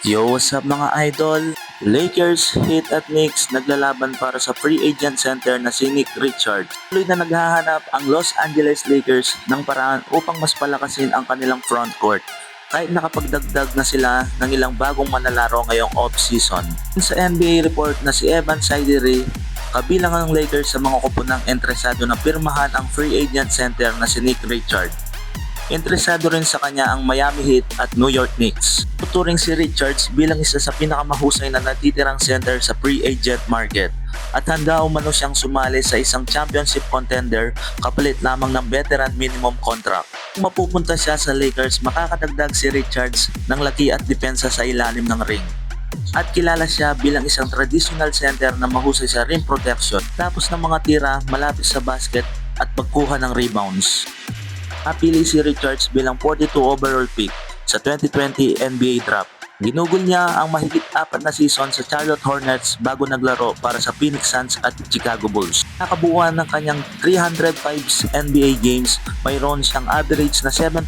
Yo, what's up mga idol? Lakers, Heat at Knicks naglalaban para sa free agent center na si Nick Richards. Tuloy na naghahanap ang Los Angeles Lakers ng paraan upang mas palakasin ang kanilang front court. Kahit nakapagdagdag na sila ng ilang bagong manlalaro ngayong off-season. Sa NBA report na si Evan Sidery, kabilang ang Lakers sa mga kupunang interesado na pirmahan ang free agent center na si Nick Richards. Interesado rin sa kanya ang Miami Heat at New York Knicks. Tuturing si Richards bilang isa sa pinakamahusay na natitirang center sa free agent market at handa umano siyang sumali sa isang championship contender kapalit lamang ng veteran minimum contract. Kung mapupunta siya sa Lakers, makakadagdag si Richards ng laki at depensa sa ilalim ng ring. At kilala siya bilang isang traditional center na mahusay sa rim protection tapos ng mga tira malapit sa basket at pagkuha ng rebounds. Napili si Richards bilang 42 overall pick sa 2020 NBA Draft. Ginugol niya ang mahigit 4 na season sa Charlotte Hornets bago naglaro para sa Phoenix Suns at Chicago Bulls. Nakabuuan ng kanyang 305 NBA games, mayroon siyang average na 7.1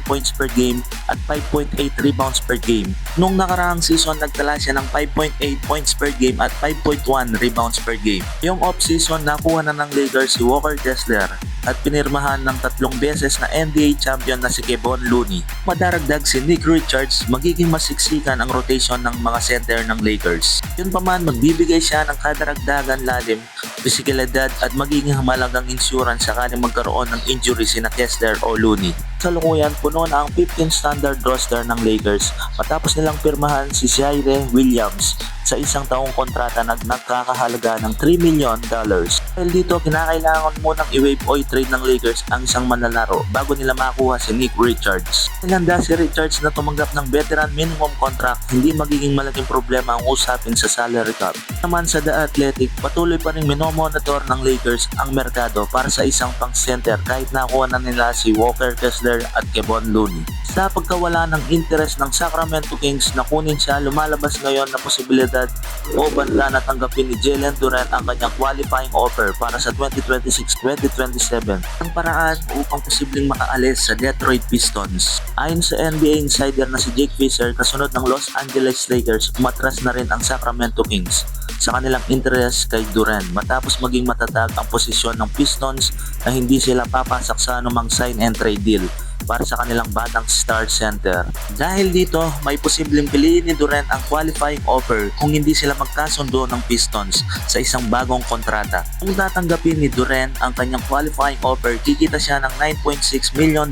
points per game at 5.8 rebounds per game. Nung nakaraang season, nagtala siya ng 5.8 points per game at 5.1 rebounds per game. Yung off-season, nakuha na ng Lakers si Walker Kessler at pinirmahan ng 3 beses na NBA champion na si Kevon Looney. Madaragdag si Nick Richards, magiging masiksikan ang rotation ng mga center ng Lakers. Yun pa man, magbibigay siya ng kadaragdagan lalim, pisikalidad at magiging malagang insurance sakaling magkaroon ng injury sina Kessler o Looney. Sa lukuyan, puno na ang 15 standard roster ng Lakers matapos nilang pirmahan si Zaire Williams sa isang taong kontrata na nagkakahalaga ng $3 million. Dahil dito, kinakailangan munang i-waive o i-trade ng Lakers ang isang manlalaro bago nila makuha si Nick Richards. Handa si Richards na tumanggap ng veteran minimum contract, hindi magiging malaking problema ang usapin sa salary cap. Naman sa The Athletic, patuloy pa rin minomonitor ng Lakers ang merkado para sa isang pang center kahit nakuha na nila si Walker Kessler at Kevon Looney. Sa pagkawala ng interest ng Sacramento Kings na kunin siya, lumalabas ngayon na posibilidad o banda na tanggapin ni Jalen Duren ang kanyang qualifying offer para sa 2026-2027 ang paraan upang posibleng makaalis sa Detroit Pistons. Ayon sa NBA insider na si Jake Fisher, kasunod ng Los Angeles Lakers, umatras na rin ang Sacramento Kings sa kanilang interest kay Duren matapos maging matatag ang posisyon ng Pistons na hindi sila papasak sa anumang sign and trade deal para sa kanilang batang star center. Dahil dito, may posibleng piliin ni Durant ang qualifying offer kung hindi sila magkasundo ng Pistons sa isang bagong kontrata. Kung tatanggapin ni Durant ang kanyang qualifying offer, kikita siya ng $9.6 million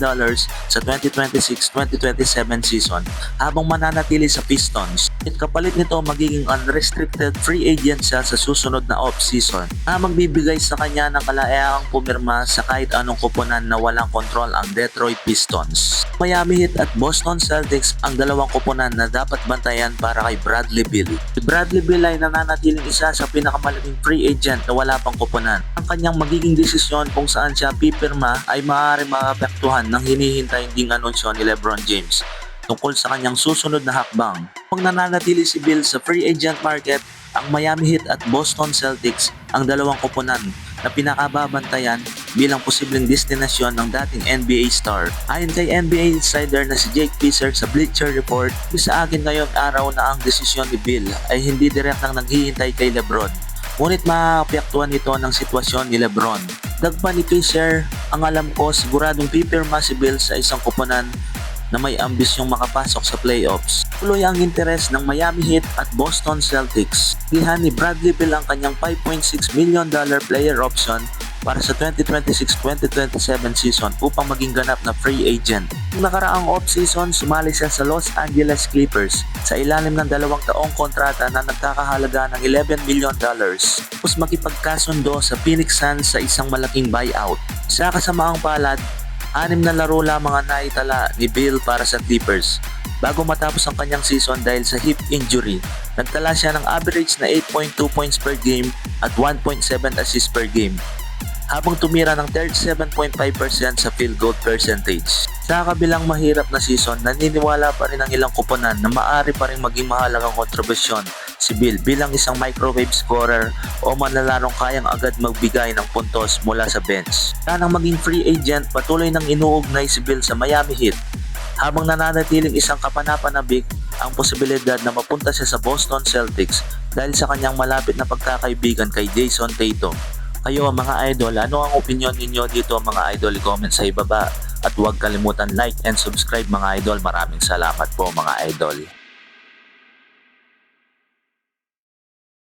sa 2026-2027 season habang mananatili sa Pistons. At kapalit nito, magiging unrestricted free agent siya sa susunod na off-season na magbibigay sa kanya ng kalayaang pumirma sa kahit anong kuponan na walang kontrol ang Detroit Pistons. Miami Heat at Boston Celtics ang dalawang kuponan na dapat bantayan para kay Bradley Beal. Si Bradley Beal ay nananatiling isa sa pinakamalaking free agent na wala pang kuponan. Ang kanyang magiging desisyon kung saan siya pipirma ay maaari maapektuhan ng hinihintay ding anunsyo ni LeBron James tungkol sa kanyang susunod na hakbang. Kung nananatili si Beal sa free agent market, ang Miami Heat at Boston Celtics ang dalawang kuponan na pinakababantayan bilang posibleng destinasyon ng dating NBA star. Ayon kay NBA insider na si Jake Fisher sa Bleacher Report, sa akin ngayong araw na ang desisyon ni Bill ay hindi direktang naghihintay kay LeBron. Ngunit maapektuhan ito ng sitwasyon ni LeBron. Dagpa ni Fisher, ang alam ko siguradong pipirma si Bill sa isang kuponan na may ambisyong makapasok sa playoffs. Tuloy ang interes ng Miami Heat at Boston Celtics. Gihan ni Bradley Beal ang kanyang $5.6 million player option para sa 2026-2027 season upang maging ganap na free agent. Noong nakaraang off-season, sumali siya sa Los Angeles Clippers sa ilalim ng 2 taong kontrata na nagkakahalaga ng $11 million. Tapos makipagkasundo sa Phoenix Suns sa isang malaking buyout. Sa kasamaang palad, 6 na laro lamang ang naitala ni Bill para sa Clippers bago matapos ang kanyang season dahil sa hip injury. Nagtala siya ng average na 8.2 points per game at 1.7 assists per game habang tumira ng 37.5% sa field goal percentage. Sa kabilang mahirap na season, naniniwala pa rin ang ilang kuponan na maaari pa rin maging mahalagang kontribusyon si Bill bilang isang microwave scorer o manlalarong kayang agad magbigay ng puntos mula sa bench. Nang maging free agent, patuloy nang inuugnay si Bill sa Miami Heat. habang nananatiling isang kapanapanabik ang posibilidad na mapunta siya sa Boston Celtics dahil sa kanyang malapit na pagkakaibigan kay Jason Tatum. Kayo mga idol, ano ang opinion ninyo dito mga idol? Comment sa ibaba at huwag kalimutan like and subscribe mga idol. Maraming salamat po mga idol.